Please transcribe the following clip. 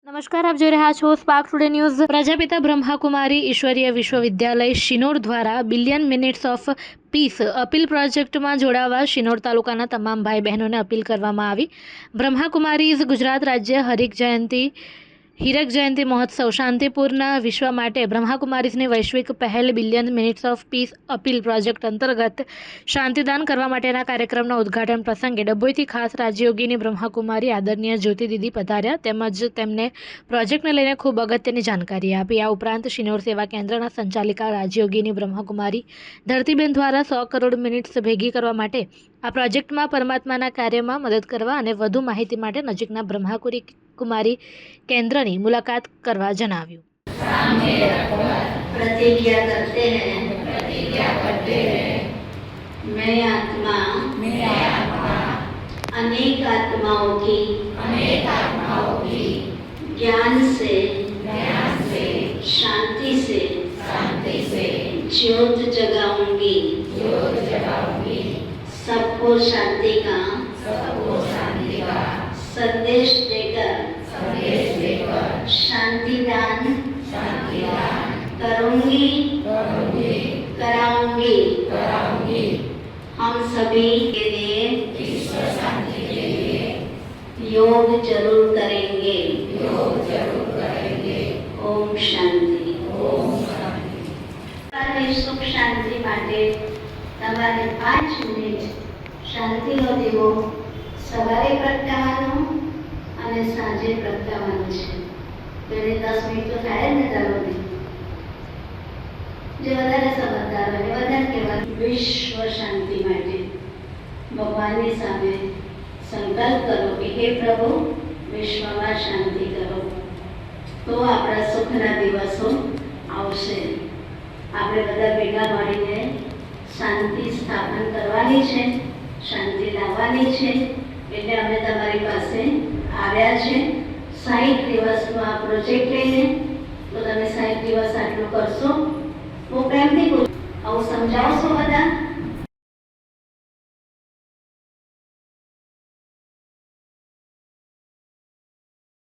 નમસ્કાર, આપ જોઈ રહ્યા છો Spark Today News. Prajapita Brahmakumari Ishwariya Vishwavidyalaya Shinor દ્વારા billion minutes of peace appeal પ્રોજેક્ટમાં જોડાવા શિનોર તાલુકાના તમામ ભાઈ બહેનોને અપીલ કરવામાં આવી। બ્રહ્માકુમારીઝ ગુજરાત રાજ્ય હીરક જયંતિ મહોત્સવ શાંતિપૂર્ણ વિશ્વ માટે બ્રહ્માકુમારીઝની વૈશ્વિક પહેલ billion minutes of peace appeal project અંતર્ગત શાંતિદાન કરવા માટેના કાર્યક્રમના ઉદ્ઘાટન પ્રસંગે ડભોઈથી ખાસ રાજયોગીની બ્રહ્માકુમારી આદરણીય જ્યોતિ દીદી પધાર્યા તેમજ તેમને પ્રોજેક્ટને લઈને ખૂબ અગત્યની જાણકારી આપી। આ ઉપરાંત શિનોર સેવા કેન્દ્રના સંચાલિકા રાજયોગીની બ્રહ્માકુમારી ધરતીબેન દ્વારા 100 કરોડ મિનિટ્સ ભેગી કરવા માટે આ પ્રોજેક્ટમાં પરમાત્માના કાર્યમાં મદદ કરવા અને વધુ માહિતી માટે નજીકના બ્રહ્માકુમારી કેન્દ્રની મુલાકાત કરવા જણાવ્યું। प्रतिज्ञा करते हैं मैं आत्मा अनेक आत्माओं की ज्ञान से शांति से ज्योत जगाऊंगी सबको शांति का संदेश देकर शांतिदान करूंगी कराऊंगी हम सभी के लिए योग जरूर करेंगे ओम शांति सुख शांति માટે તમારે 5 મિનિટ શાંતિનો દીવો સવારે પ્રગટાવવાનો અને સાંજે પ્રગટાવવાનો છે। તેને 10 મિનિટ તો થાય ને દરરોજ જે વધારે સમજદાર હોય વધારે કહેવાય વિશ્વ શાંતિ માટે ભગવાનની સામે સંકલ્પ કરો કે હે પ્રભુ વિશ્વમાં શાંતિ કરો તો આપણા સુખના દિવસો આવશે। આપણે બધા ભેગા મળીને શાંતિ સ્થાપન કરવાની છે શાંતિ લાવવાની છે એટલે અમે તમારી પાસે આવ્યા છે। 60 દિવસનો આ પ્રોજેક્ટ લઈને તો તમે 60 દિવસ આટલું કરશો બહુ પ્રેમથી આવું સમજાવશો બધા।